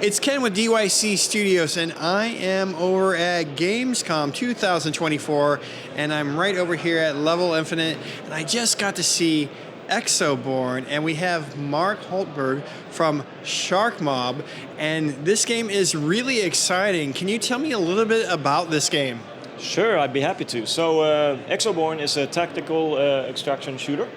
It's Ken with DYC Studios, and I am over at Gamescom 2024, and I'm right over here at Level Infinite, and I just got to see Exoborne, and we have Mark Hultberg from Sharkmob, and this game is really exciting. Can you tell me a little bit about this game? Sure, I'd be happy to. So Exoborne is a tactical extraction shooter,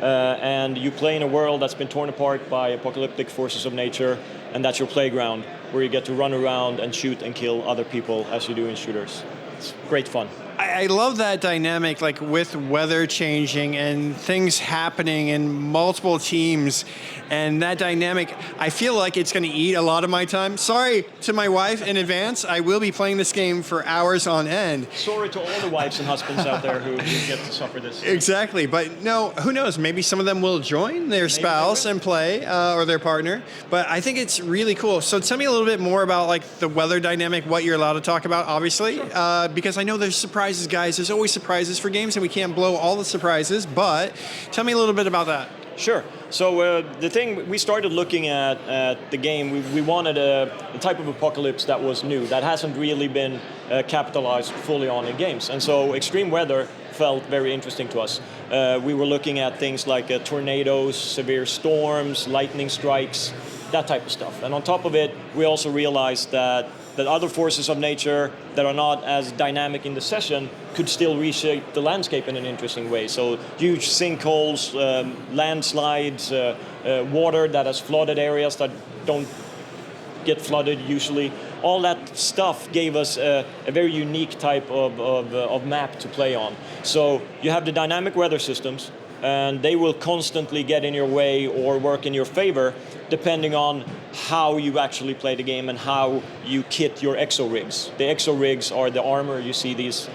and you play in a world that's been torn apart by apocalyptic forces of nature, and that's your playground, where you get to run around and shoot and kill other people as you do in shooters. It's great fun. I love that dynamic, like with weather changing and things happening in multiple teams, and that dynamic, I feel like it's going to eat a lot of my time. Sorry to my wife in advance, I will be playing this game for hours on end. Sorry to all the wives and husbands out there who get to suffer this. Exactly, but no, who knows, maybe some of them will join their spouse and play, or their partner, but I think it's really cool. So tell me a little bit more about like the weather dynamic, what you're allowed to talk about, obviously, sure. Because I know there's surprises, guys. There's always surprises for games, and we can't blow all the surprises, but tell me a little bit about that. Sure. So the thing, we started looking at the game, we wanted a type of apocalypse that was new, that hasn't really been capitalized fully on in games. And so extreme weather felt very interesting to us. We were looking at things like tornadoes, severe storms, lightning strikes, that type of stuff. And on top of it, we also realized that other forces of nature that are not as dynamic in the session could still reshape the landscape in an interesting way. So huge sinkholes, landslides, water that has flooded areas that don't get flooded usually. All that stuff gave us a very unique type of map to play on. So you have the dynamic weather systems, and they will constantly get in your way or work in your favor depending on how you actually play the game and how you kit your Exo-Rigs. The Exo-Rigs are the armor, you see these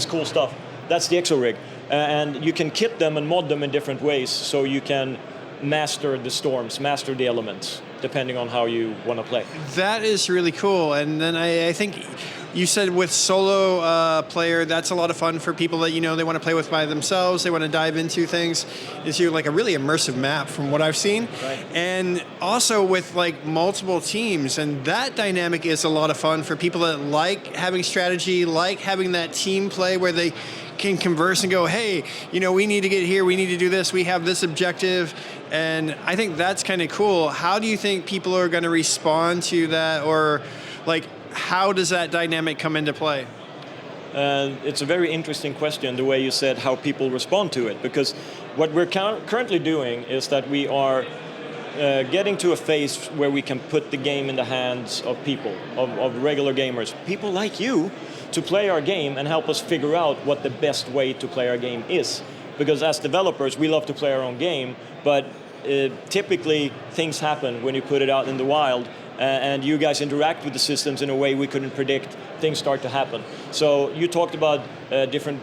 cool stuff. That's the Exo-Rig. And you can kit them and mod them in different ways, so you can master the storms, master the elements, depending on how you want to play. That is really cool. And then I think you said with solo player, that's a lot of fun for people that, you know, they want to play with by themselves, they want to dive into things. It's like a really immersive map from what I've seen. Right. And also with like multiple teams, and that dynamic is a lot of fun for people that like having strategy, like having that team play where they can converse and go, hey, you know, we need to get here, we need to do this, we have this objective. And I think that's kind of cool. How do you think people are going to respond to that, or like how does that dynamic come into play? It's a very interesting question, the way you said how people respond to it, because what we're currently doing is that we are getting to a phase where we can put the game in the hands of people, of regular gamers, people like you, to play our game and help us figure out what the best way to play our game is. Because as developers, we love to play our own game, but typically things happen when you put it out in the wild, and you guys interact with the systems in a way we couldn't predict. Things start to happen. So you talked about different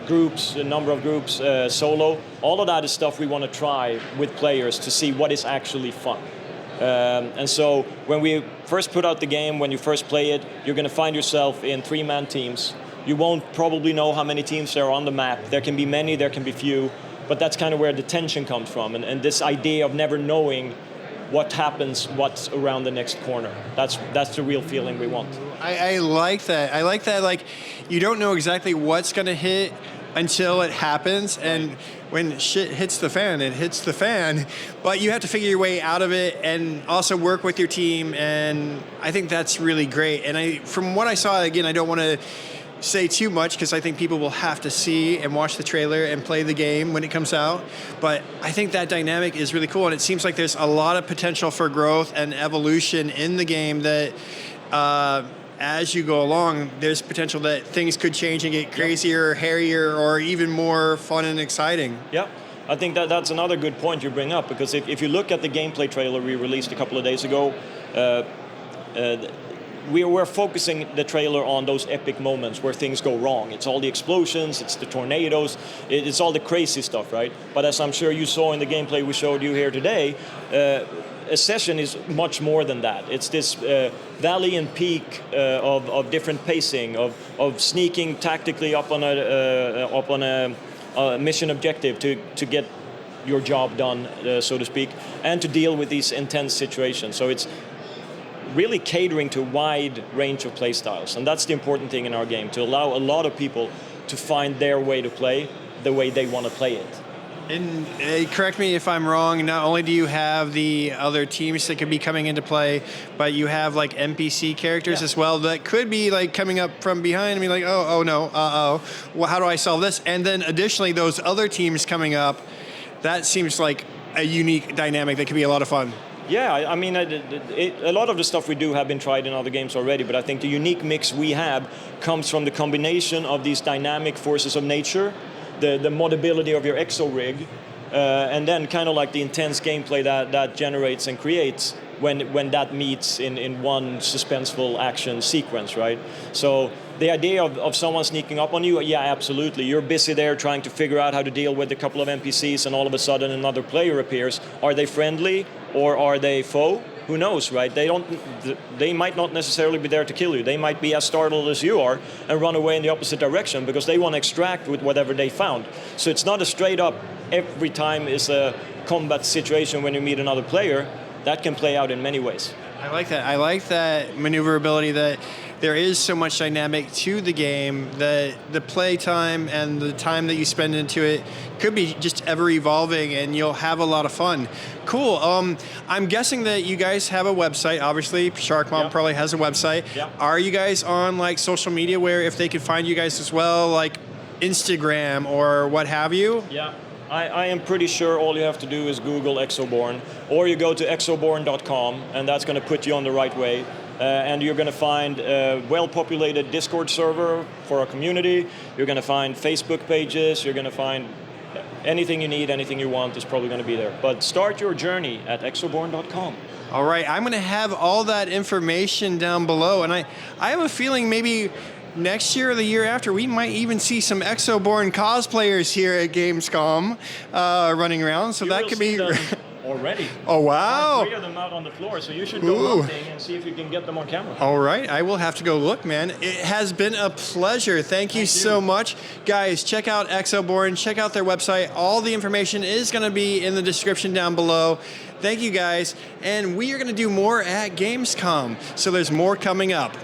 groups, a number of groups, solo. All of that is stuff we want to try with players to see what is actually fun. And so when we first put out the game, when you first play it, you're going to find yourself in 3-man teams. You won't probably know how many teams there are on the map. There can be many, there can be few, but that's kind of where the tension comes from, and this idea of never knowing what happens, what's around the next corner. That's the real feeling we want. I like that. I like that, like, you don't know exactly what's going to hit until it happens, and when shit hits the fan, it hits the fan, but you have to figure your way out of it and also work with your team, and I think that's really great. And from what I saw, again, I don't want to say too much because I think people will have to see and watch the trailer and play the game when it comes out, but I think that dynamic is really cool, and it seems like there's a lot of potential for growth and evolution in the game that as you go along, there's potential that things could change and get crazier, hairier, or even more fun and exciting. Yeah, I think that's another good point you bring up, because if you look at the gameplay trailer we released a couple of days ago, we're focusing the trailer on those epic moments where things go wrong. It's all the explosions, it's the tornadoes, it's all the crazy stuff, right? But as I'm sure you saw in the gameplay we showed you here today, a session is much more than that. It's this valley and peak of different pacing, of sneaking tactically up on a mission objective to get your job done, so to speak, and to deal with these intense situations. So it's really catering to a wide range of play styles. And that's the important thing in our game, to allow a lot of people to find their way to play the way they want to play it. And correct me if I'm wrong, not only do you have the other teams that could be coming into play, but you have like NPC characters as well that could be like coming up from behind and be like, oh no, well, how do I solve this? And then additionally, those other teams coming up, that seems like a unique dynamic that could be a lot of fun. Yeah, I mean, a lot of the stuff we do have been tried in other games already, but I think the unique mix we have comes from the combination of these dynamic forces of nature, the modability of your Exo-Rig, and then kind of like the intense gameplay that generates and creates when that meets in one suspenseful action sequence, right? So the idea of someone sneaking up on you, yeah, absolutely. You're busy there trying to figure out how to deal with a couple of NPCs, and all of a sudden another player appears. Are they friendly or are they foe? Who knows, right? They might not necessarily be there to kill you. They might be as startled as you are and run away in the opposite direction because they want to extract with whatever they found. So it's not a straight up, every time is a combat situation when you meet another player. That can play out in many ways. I like that. I like that maneuverability, that there is so much dynamic to the game that the play time and the time that you spend into it could be just ever evolving, and you'll have a lot of fun. Cool. I'm guessing that you guys have a website. Obviously, Sharkmob probably has a website. Yep. Are you guys on like social media where if they could find you guys as well, like Instagram or what have you? Yeah. I am pretty sure all you have to do is Google Exoborne, or you go to exoborne.com, and that's going to put you on the right way. And you're going to find a well-populated Discord server for our community. You're going to find Facebook pages. You're going to find anything you need, anything you want is probably going to be there. But start your journey at exoborne.com. All right, I'm going to have all that information down below, and I have a feeling maybe next year or the year after, we might even see some Exoborne cosplayers here at Gamescom running around. So that could be already. Oh wow! 3 of them out on the floor, so you should go hunting and see if you can get them on camera. All right, I will have to go look, man. It has been a pleasure. Thank you so much, guys. Check out Exoborne. Check out their website. All the information is going to be in the description down below. Thank you, guys, and we are going to do more at Gamescom. So there's more coming up.